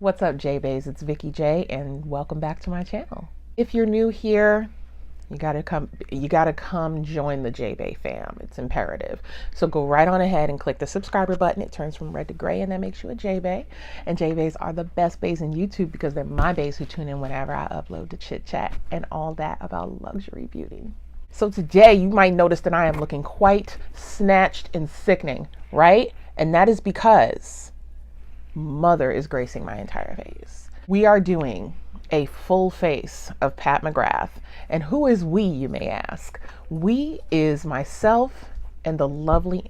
What's up, J-Bays? It's Vikeejeah, and welcome back to my channel. If you're new here, you gotta come join the J-Bay fam. It's imperative. So go right on ahead and click the subscriber button. It turns from red to gray, and that makes you a J-Bay. And J-Bays are the best bays in YouTube because they're my bays who tune in whenever I upload to chit chat and all that about luxury beauty. So today you might notice that I am looking quite snatched and sickening, right? And that is because mother is gracing my entire face. We are doing a full face of Pat McGrath. And who is we, you may ask? We is myself and the lovely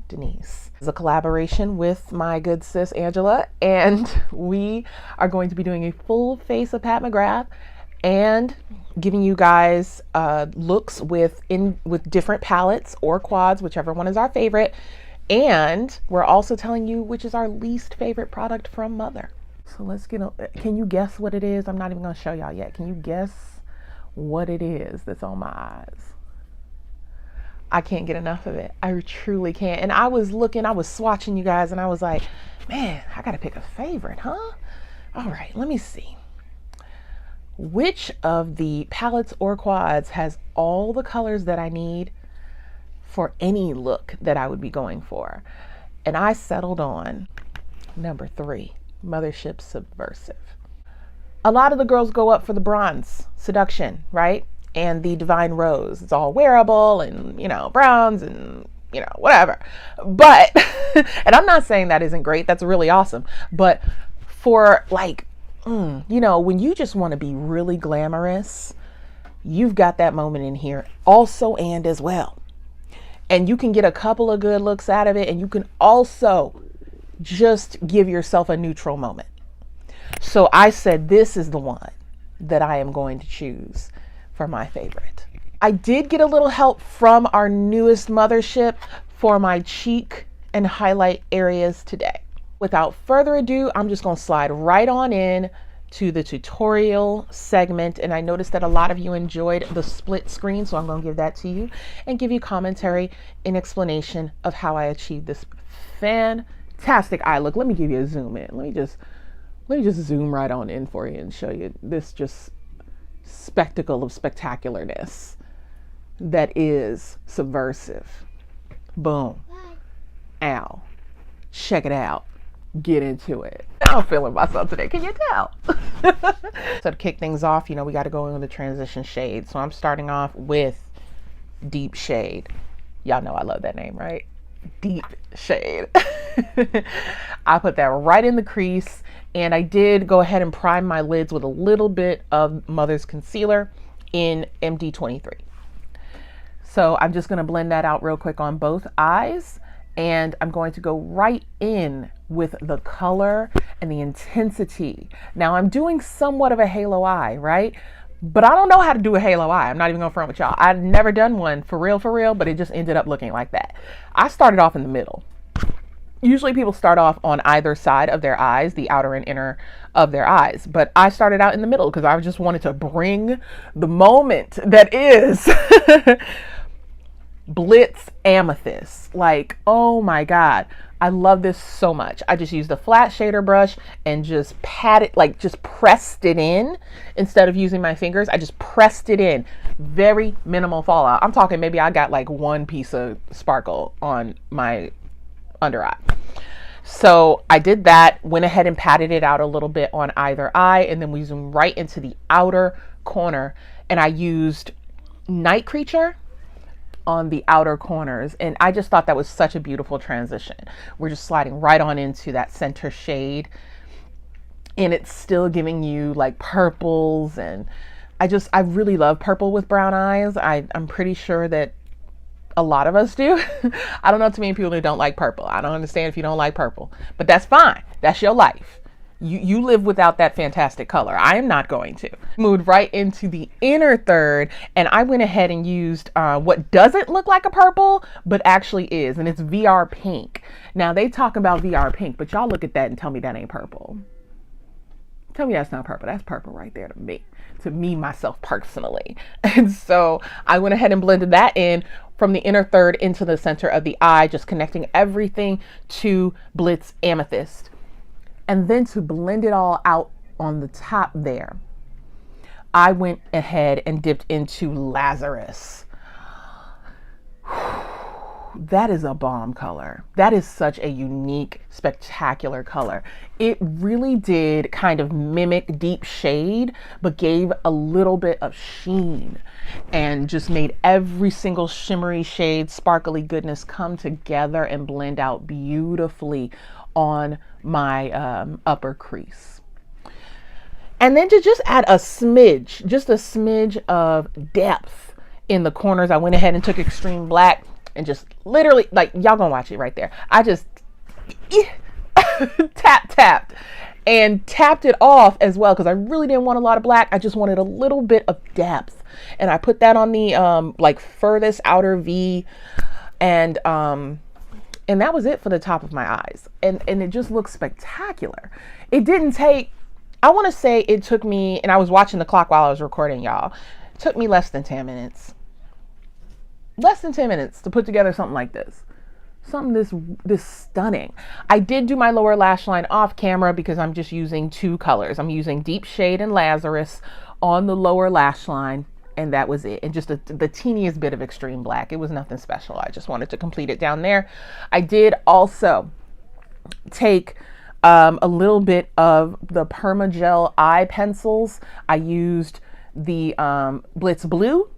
Denise. It's a collaboration with my good sis Angela, and we are going to be doing a full face of Pat McGrath and giving you guys looks with different palettes or quads, whichever one is our favorite. And we're also telling you which is our least favorite product from Mother. So let's get on. Can you guess what it is? I'm not even going to show y'all yet. Can you guess what it is that's on my eyes? I can't get enough of it. I truly can't. And I was swatching you guys, and I was like, man, I got to pick a favorite, huh? All right, let me see. Which of the palettes or quads has all the colors that I need for any look that I would be going for? And I settled on number 3, Mothership Subversive. A lot of the girls go up for the bronze, Seduction, right? And the Divine Rose. It's all wearable and, browns and, whatever. But, and I'm not saying that isn't great. That's really awesome. But for when you just want to be really glamorous, you've got that moment in here also and as well. And you can get a couple of good looks out of it, and you can also just give yourself a neutral moment. So I said, this is the one that I am going to choose for my favorite. I did get a little help from our newest Mothership for my cheek and highlight areas today. Without further ado, I'm just going to slide right on in to the tutorial segment. And I noticed that a lot of you enjoyed the split screen, so I'm going to give that to you and give you commentary and explanation of how I achieved this fantastic eye look. Let me give you a zoom in. Let me just zoom right on in for you and show you this just spectacle of spectacularness that is Subversive. Boom. Ow. Check it out. Get into it. I'm feeling myself today. Can you tell? So to kick things off, we got to go in the transition shade. So I'm starting off with Deep Shade. Y'all know I love that name, right? Deep Shade. I put that right in the crease, and I did go ahead and prime my lids with a little bit of Mother's concealer in MD23. So I'm just going to blend that out real quick on both eyes. And I'm going to go right in with the color and the intensity. Now I'm doing somewhat of a halo eye, right? But I don't know how to do a halo eye. I'm not even gonna front with y'all. I've never done one for real, but it just ended up looking like that. I started off in the middle. Usually people start off on either side of their eyes, the outer and inner of their eyes. But I started out in the middle because I just wanted to bring the moment that is Blitz Amethyst. Like, oh my God, I love this so much. I just used a flat shader brush and just just pressed it in instead of using my fingers. I just pressed it in. Very minimal fallout. I'm talking maybe I got like one piece of sparkle on my under eye. So I did that, went ahead and patted it out a little bit on either eye, and then we zoomed right into the outer corner, and I used Night Creature on the outer corners, and I just thought that was such a beautiful transition. We're just sliding right on into that center shade, and it's still giving you like purples, and I really love purple with brown eyes. I'm pretty sure that a lot of us do. I don't know too many people who don't like purple. I don't understand if you don't like purple, but that's fine. That's your life. You live without that fantastic color. I am not going to. Moved right into the inner third, and I went ahead and used what doesn't look like a purple, but actually is, and it's VR Pink. Now, they talk about VR Pink, but y'all look at that and tell me that ain't purple. Tell me that's not purple. That's purple right there to me, myself personally. And so I went ahead and blended that in from the inner third into the center of the eye, just connecting everything to Blitz Amethyst. And then to blend it all out on the top there, I went ahead and dipped into Lazarus. That is a bomb color. That is such a unique, spectacular color. It really did kind of mimic deep shade, but gave a little bit of sheen and just made every single shimmery shade, sparkly goodness come together and blend out beautifully on my upper crease. And then to just add a smidge, just a smidge of depth in the corners, I went ahead and took Extreme Black and just literally, like, y'all gonna watch it right there. I just tapped and tapped it off as well, because I really didn't want a lot of black. I just wanted a little bit of depth. And I put that on the like furthest outer V, and that was it for the top of my eyes. And it just looks spectacular. It didn't take, I want to say it took me, and I was watching the clock while I was recording, y'all. It took me less than 10 minutes. Less than 10 minutes to put together something like this. Something this stunning. I did do my lower lash line off camera because I'm just using two colors. I'm using Deep Shade and Lazarus on the lower lash line, and that was it. And just the teeniest bit of Extreme Black. It was nothing special. I just wanted to complete it down there. I did also take a little bit of the Permagel eye pencils. I used the Blitz Blue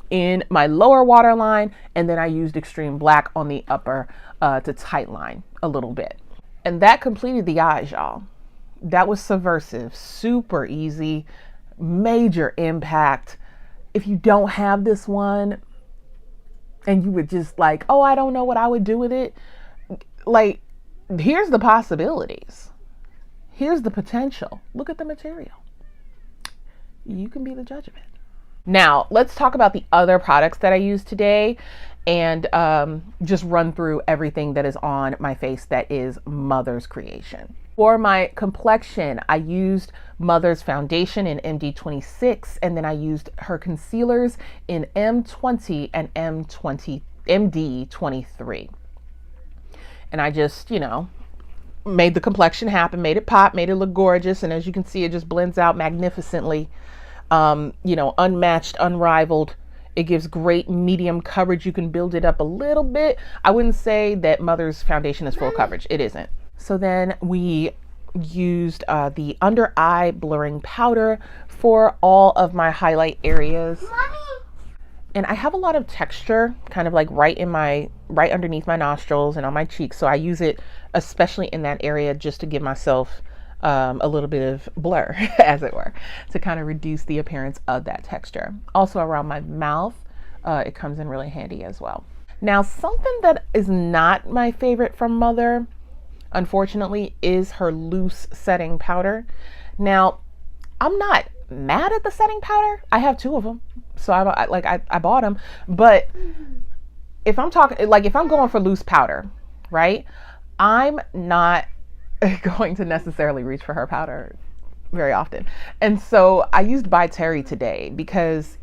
in my lower waterline, and then I used Extreme Black on the upper to tightline a little bit. And that completed the eyes, y'all. That was subversive, super easy, major impact. If you don't have this one and you would just like, oh, I don't know what I would do with it, like, here's the possibilities. Here's the potential. Look at the material. You can be the judge of it. Now, let's talk about the other products that I use today, and just run through everything that is on my face that is Mother's creation. For my complexion, I used Mother's foundation in MD26, and then I used her concealers in M20 and MD23. And I just, you know, made the complexion happen, made it pop, made it look gorgeous. And as you can see, it just blends out magnificently. You know, unmatched, unrivaled. It gives great medium coverage. You can build it up a little bit. I wouldn't say that Mother's foundation is full coverage. It isn't. So then we used the under eye blurring powder for all of my highlight areas. Mommy. And I have a lot of texture kind of like right underneath my nostrils and on my cheeks. So I use it especially in that area just to give myself a little bit of blur, as it were, to kind of reduce the appearance of that texture. Also around my mouth, it comes in really handy as well. Now, something that is not my favorite from Mother, unfortunately, is her loose setting powder. Now, I'm not mad at the setting powder. I have two of them, so I bought them. But if I'm talking, like, if I'm going for loose powder, right, I'm not going to necessarily reach for her powder very often. And so I used By Terry today because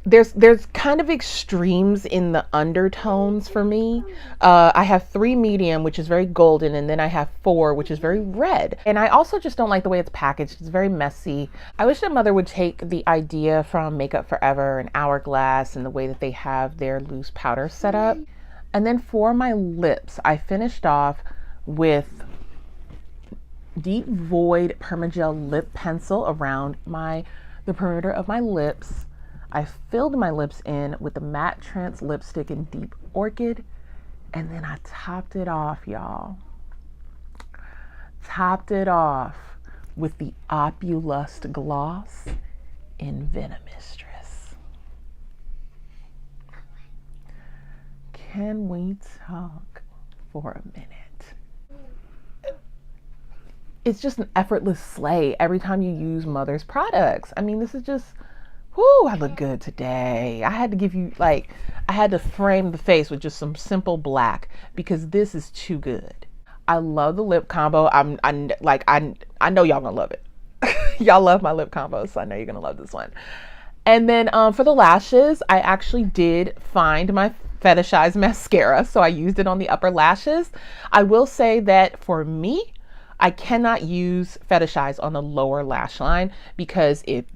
there's kind of extremes in the undertones for me. I have 3 medium, which is very golden, and then I have 4, which is very red. And I also just don't like the way it's packaged. It's very messy. I wish that Mother would take the idea from Makeup Forever and Hourglass and the way that they have their loose powder set up. And then for my lips, I finished off with Deep Void Permagel lip pencil around the perimeter of my lips. I filled my lips in with the Matte Trance lipstick in Deep Orchid, and then I topped it off, y'all. Topped it off with the Opulust gloss in Venomistress. Can we talk for a minute? It's just an effortless slay every time you use Mother's products. I mean, this is just, whoo, I look good today. I had to give you, like, I had to frame the face with just some simple black because this is too good. I love the lip combo. I know y'all gonna love it. Y'all love my lip combo, so I know you're gonna love this one. And then for the lashes, I actually did find my fetishized mascara, so I used it on the upper lashes. I will say that for me, I cannot use Fetishize on the lower lash line because it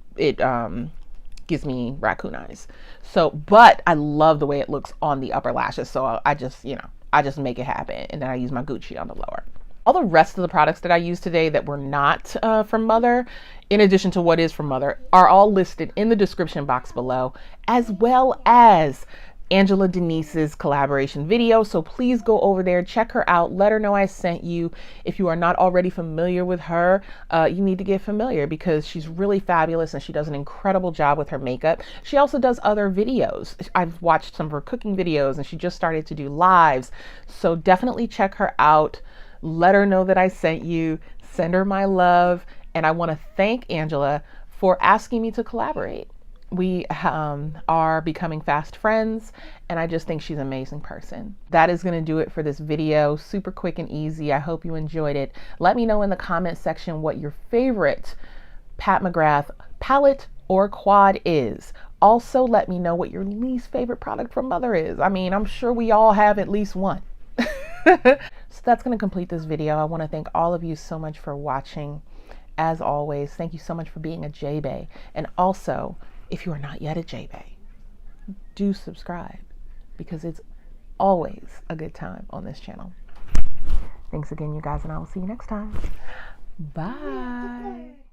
gives me raccoon eyes. So, but I love the way it looks on the upper lashes. So I just, you know, I just make it happen. And then I use my Gucci on the lower. All the rest of the products that I use today that were not from Mother, in addition to what is from Mother, are all listed in the description box below, as well as Angela Denise's collaboration video. So please go over there, check her out, let her know I sent you. If you are not already familiar with her, you need to get familiar because she's really fabulous and she does an incredible job with her makeup. She also does other videos. I've watched some of her cooking videos and she just started to do lives. So definitely check her out. Let her know that I sent you, send her my love. And I want to thank Angela for asking me to collaborate. We are becoming fast friends, and I just think she's an amazing person. That is going to do it for this video. Super quick and easy. I hope you enjoyed it. Let me know in the comment section what your favorite Pat McGrath palette or quad is. Also, let me know what your least favorite product from Mother is. I mean, I'm sure we all have at least one. So that's going to complete this video. I want to thank all of you so much for watching. As always, thank you so much for being a J-Bay. And also, if you are not yet a J-Bay, do subscribe because it's always a good time on this channel. Thanks again, you guys, and I will see you next time. Bye.